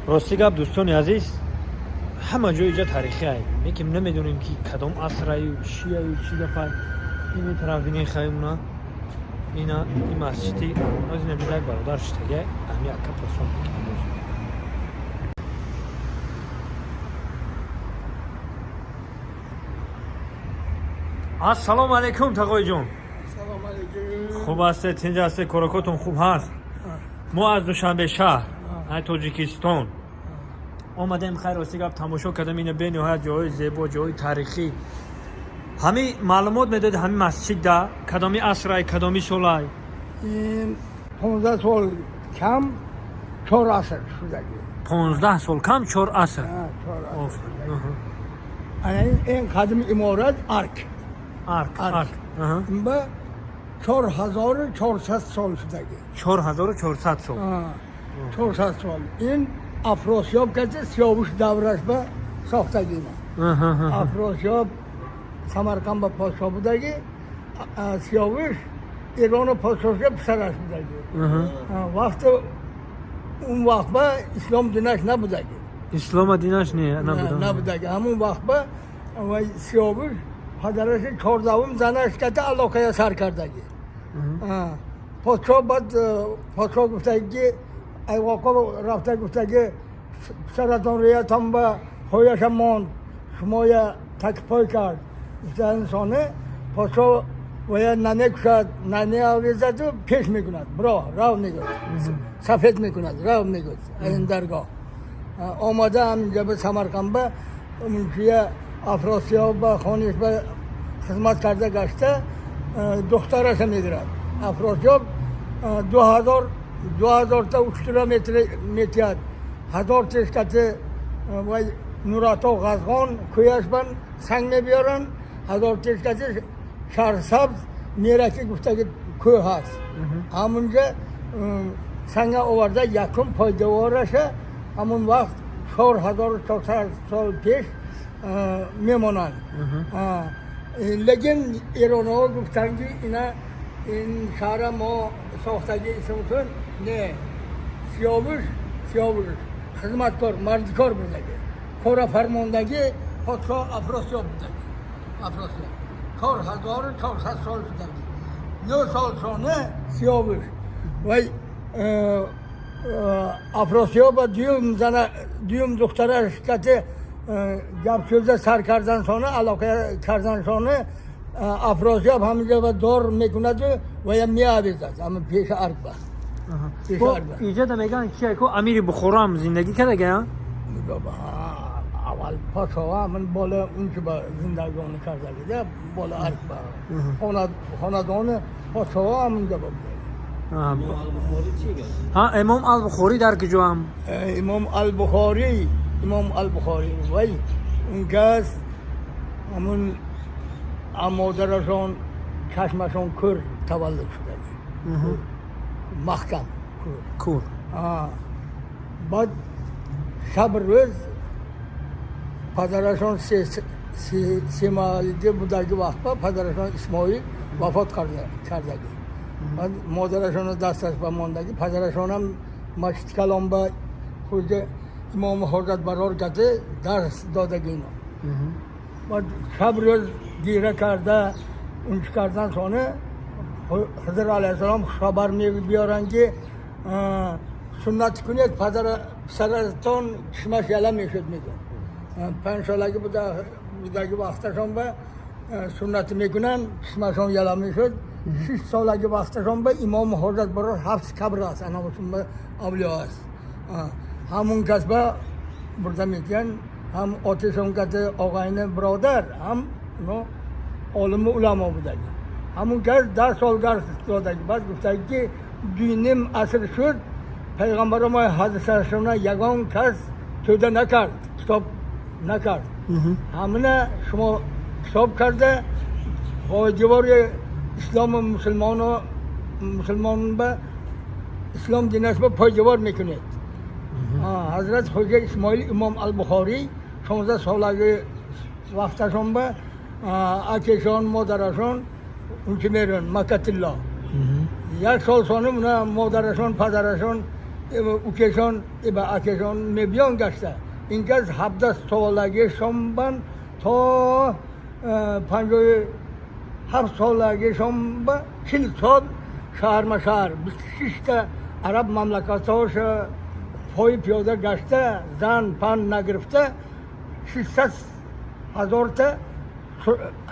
راستی گپ دوستان عزیز همه جا اینجا تاریخی هست میگیم نمیدونیم که کدام عصرایی و چیه و چی دفعه این طرف بینی خیمونا اینا این مسجدی از این نمیده برادر شتگه امی اکا پرسان بکنیم السلام علیکم تقوی جون. سلام علیکم. خوب هستید؟ اینجا هستید؟ کروکوتون خوب هست؟ ما از دوشنبه شهر تاجیکستان آمدیم خیر راستی گپ تماشا کردم این به نهایت جای زیبا جای تاریخی همین معلومات میداد همین مسجد ده کدامی عصرای کدامی سالای این 15 سال کم 4 عصر شده. 15 سال کم 4 عصر. 4 عصر. این قدیم امارت ارک. این با 4400 سال شده. 4400 سال. 400 سال. این افراسیاب که سیاوش دورش به ساختگی ما. افراسیاب سمرقند با پادشاه بودگی سیاوش ایران و پادشاهی پسرش بودگی. وقت اون وقت با اسلام دینش نبودگی. اسلام دینش نبودگی. همون وقت با سیاوش پدرش 14 زنش که علاقه سر کردگی. پادشاه گفتگی ای واقعا رفته گفتگی سرطان ریت هم به خویش ماند شما یا تک پای کرد گفته انسانه پادشاه باید ننه کشد ننه آویزد و پیش میکند رو نگود سفید میکند رو نگود این درگاه آمده همینجا به سمرقند به منشیه افراسیاب به خانیش به خدمت کرده گشته دخترش میگیرد افراسیاب 2000 تا اشترا میتید 1000 تشکت و نوراتا غزغان کویش بند سنگ میبیارن 1000 تشکت شهرسبز میره که گفته که کوه هست همونجا سنگ آورده یکم پایدوارشه همون وقت 4400 سال پیش میمونن لیکن ایران ها گفتن که این شهر ما ساختگی اسمتون نه سیاوش خدمتکار مردکار بودگی کار فرماندگی پادشاه افراسیاب بودگی افراسیاب 4400 سال شدگی 9 سال سانه سیاوش و افراسیاب دیوم دخترش که گپ شده سر کردن سانه علاقه کردن سانه افراسیاب همینجا و دار میکند و یا میآویزد همه پیش ارگ با اینجا دا میگن که امیر بخرام زندگی کرده گه؟ اول پادشاه من بالا اون که با زندگانی کرده گه بالا ارگ با خاندان پادشاه همینجا با امام البخاری در کجا هم؟ امام البخاری ولی اون کس همون مادرشان چشمشان کور تولد شده محکم کور بعد شب روز پدرشان سی ماهگی بودگی وقت پدرشان اسماعیل وفات کردگی بعد مادرشان دستش به ماندگی پدرشان هم مشت کلام به خود امام حضرت برار کرده درس دادگی اینا بعد شب روز گیره کرده اونچ کردن سانه حضرت علیه السلام خبر بیارن که سنت کنید پسرتان چشمش یله میشد میگن 5 سالگی بودگی وقتشان به سنت میکنن چشمشان یله میشد 6 سالگی وقتشان به امام حضرت برای 7 قبر است انامشون به اولیاء است همون کس به برده میگن هم آتشون که آقاین برادر هم عالم علما بودن همون کس 10 سال درس دادن بعد گفته که 2.5 عصر شد پیغمبر ما حدیثشون یگان کس توده نکرد کتاب نکرد همونه شما کتاب کرده واجبار اسلام مسلمان به اسلام دینش به پایجوار میکنید حضرت حجه اسماعیل امام البخاری 16 سالگی وقتشون به اکیشان مادرشان اون که میرن مکت الله 1 سال سانه مادرشان پدرشان ukeshon va akeshon mebiyon gashta inqaz 17 soldagi shomban to 57 soldagi shomba 40 sol shaharma shahar 26 ta arab mamlakatosh پای پیاده گشته زن پن نگرفته 600,000 تا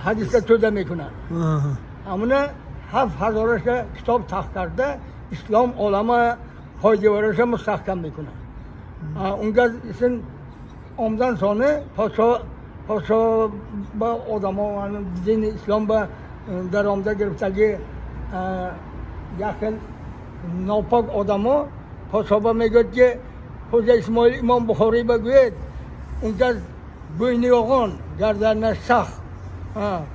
حدیث توده میکنن همونه 7,000 که کتاب تخت کرده اسلام عالم پایدیوارش مستحکم میکنن اونگاه ایسن آمدن سانه پاسا با آدم ها دین اسلام با در آمده گرفتگی یکل ناپاک آدم ها پاسا میگوید که حوزه اسماعیل امام بخاری بگوید اونجا بوینی آقان گردن سخت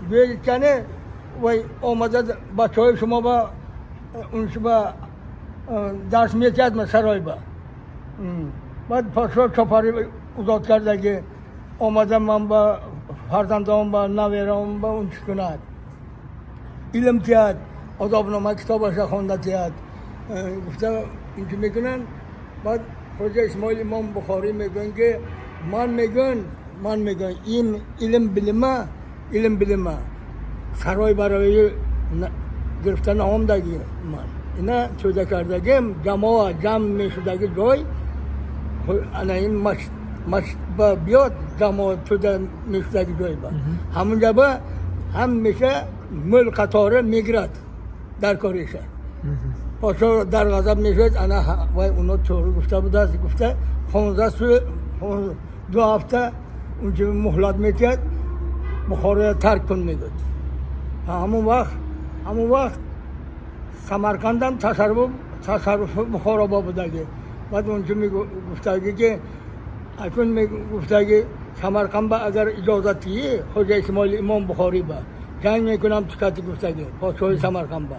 گوید کنه وی آمده بچه های شما با اونش با درس میتید ما سرای با بعد پاسا چپاری ازاد کرده که آمده من با فرزندان با نویران با اونش کند علم تید آداب نامه کتابش خونده تید گفته اینکه میکنن بعد حوزه اسماعیل امام بخاری میگن که من میگن این علم بلمه سرای برای گرفتن آمدگی من اینا چوده کردگیم جمع میشدگی جای انا این مشت با بیاد جمع چوده میشدگی جای با همونجا با هم میشه مل قطاره میگرد در کاریشه پاسا در غضب میشد انا و اونا چورو گفته بود از گفته 2 هفته اونجا مهلت میکرد بخاری ترک کن میگد همون وقت سمرقندم تصرف بخارا با بودگی بعد اونجا میگفته که اکنون میگفته که سمرقند با اگر اجازتیه حوزه اسماعیل امام بخاری با جنگ میکنم چکتی گفته که پاسای سمرقند با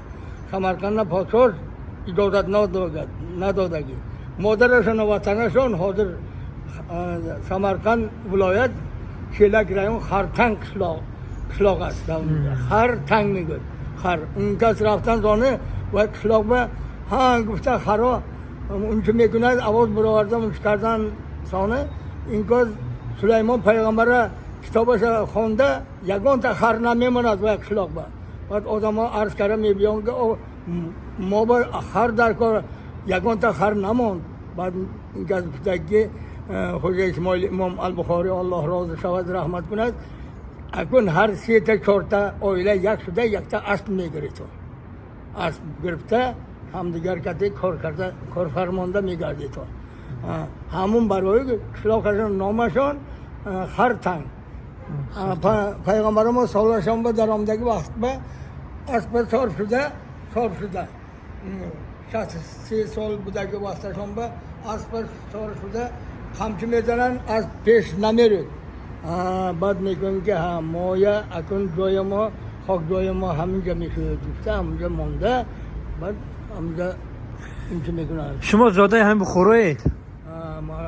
سمرقند پاساش اجازت ندادگی مادرشان و وطنشان حاضر سمرقند ولایت شیلک رایون خرتنگ قشلاق است خرتنگ میگوید اون کس رفتن زانه و قشلاق به گفته خرا اونچه میکند آواز برآورده اونچه کردن سانه این کس سلیمان پیغمبر کتابش خونده یگان تا خر نمیماند و قشلاق به بعد آدم ها عرض کرده میبیان که ما با خر در کار یگان تا خر نماند بعد این کس گفته که حوزه اسماعیل امام البخاری الله راضی شود رحمت کند اکنون هر 3 تا 4 تا آیله یک شده یک تا اصل میگیره تو اصل گرفته هم دیگر کتی کار فرمانده میگرده تو همون برای قشلاقشان نامشان خرتنگ پیغمبر ما سالشان با در آمدگی وقت به اسب صرف شده 63 سال بوده که وقتشان به اسب صرف شده خمچه میزنن از پیش نمیرد بعد میگن که مایه اکن جای ما خاک جای ما همینجا میشه دوسته همینجا مانده بعد همینجا اینجا میکنن شما زاده هم بخورایید؟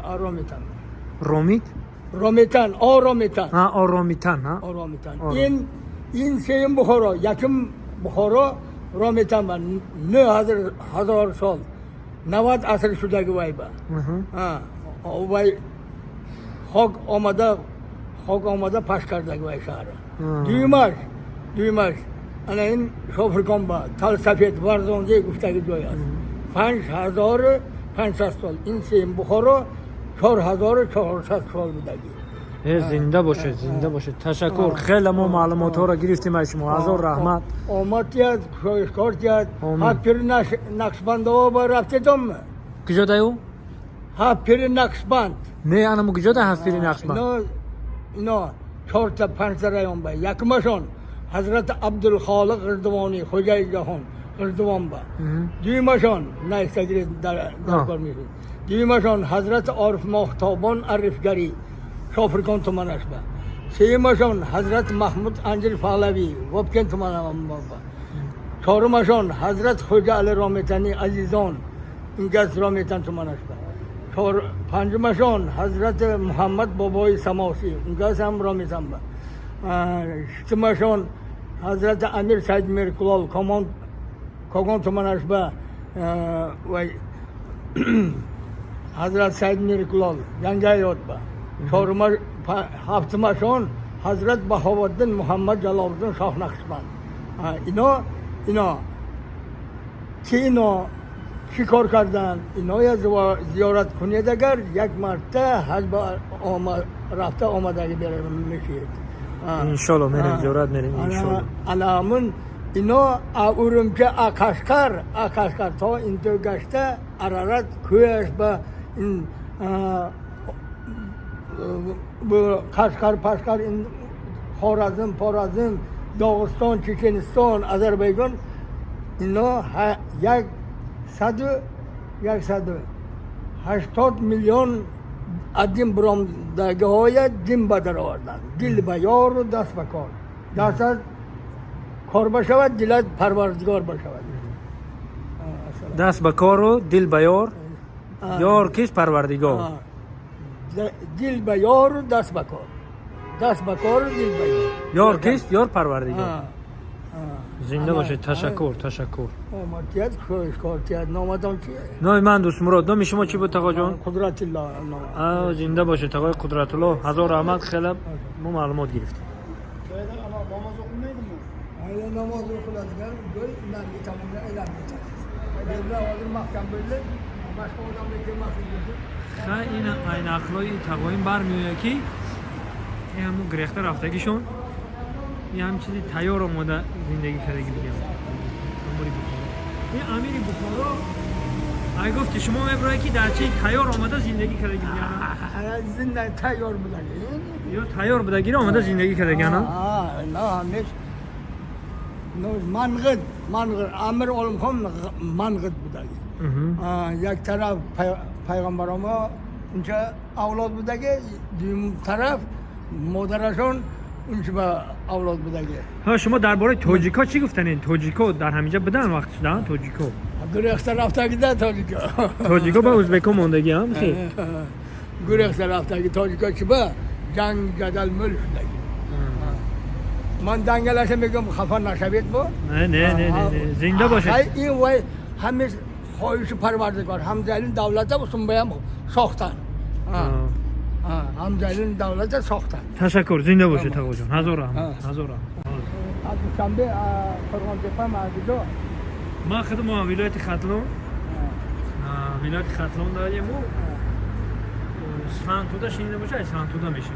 آرامیتن رومیت؟ آرامیتن این سیم بخورا یکم بخورا رامیتن من 9,000 سال 90 عصر شده که وای با وای خاک آمده پش کرده که وای شهر دویمش انا این شافرکان با تل سفید ورزانده گفته که جای است 5,500 سال این سیم بخورا 4,400 سال بودگی زنده باشه تشکر خیلی ما معلومات ها را گرفتیم از شما هزار رحمت آمد یاد شایشکار یاد هفپیر نقشبند ها با رفته دم کجا دایو؟ هفپیر نقشبند نه انمو کجا ده هفپیر نقشبند؟ اینا 4 تا 5 تا رایان با یکمشون حضرت عبدالخالق اردوانی خوجای جهان اردوان با دویمشون نایستگیری در کار میشود دویمشون حضرت عارف ماهتابان عرفگری شافرکان تومنش با سیمشون حضرت محمود انجل پهلوی وبکن تومن با چهارمشون حضرت خوجا علی رامیتنی عزیزان این گز رامیتن تومنش با پنجمشون حضرت محمد بابای سماسی این گز هم رامیتن با ششمشون حضرت امیر سید میرکلال کاغان تومنش با Hazrat Said Mirkulol yangi yotba chorma haftamashon Hazrat Bahovuddin Muhammad Jaloliddin Shoh Naqshband اینا که اینا چیکار کردن اینا یا زیارت کنید اگر یک مرتبه حج رفته آمدگی میشید انشالله میریم زیارت میریم انشالله الان اینا اورم که آکاشکار تا اینجا گشته ارارت کویش به این قشقر پشقر این خوارزم داغستان چچنستان آذربایجان اینا 180 میلیون ادیم برامدگی های دین بدر آوردن دل به یار و دست به کار دست کار بشود دلت پروردگار بشود دست به کار و دل به یار یار کیست پروردگار دل به یار و دست به کار دست به کار و دل به یار کیست یار پروردگار زنده باشه تشکر اومدید خوش کارتید نامتان چیه نام من دوست مراد نام شما چی بود تقا جان قدرت الله زنده باشه تقای قدرت الله هزار رحمت خیلی ما معلومات گرفتیم نماز خلاصگر گل نمی تمام اعلام می‌کنه. دیگر آدم محکم بله، ماشو آدم دیگه محکم خیلی این اخلاقی تقایم برمی‌آید که این همون گرفته رفتگیشون این هم چیزی تیار آماده زندگی کردگی بگم. این امیر بخارا ای گفتی شما می‌برید که در چی تیار آماده زندگی کردگی بگم. زندگی تیار بوده. یا تیار بوده گیر آماده زندگی کردگی نه؟ نه همیشه منقد امیر علم خان منقد بوده. یک طرف پیغمبر ما اونجا اولاد بوده که دوم طرف مادرشون اونجا با اولاد بوده. ها شما درباره تاجیکا چی گفتنین؟ تاجیکا در همینجا بدن وقت شدن تاجیکا. گریخته رفته که تاجیکا با ازبکا موندگی هم خیلی. گریخته رفته که تاجیکا چی با جنگ جدل مل شده. من دنگلش میگم خفا نشوید با. نه زنده باشید. این وای همه خواهش پروردگار همزلین دولت و سنبیم ساختن. همزلین دولت ساختن. تشکر زنده باشید تقا جان. هزار رحمت. شنبه فرمانده ماجدو ما خدمت ولایت ختلون داریم و اسفند تودا شنیده باشه اسفند تودا میشه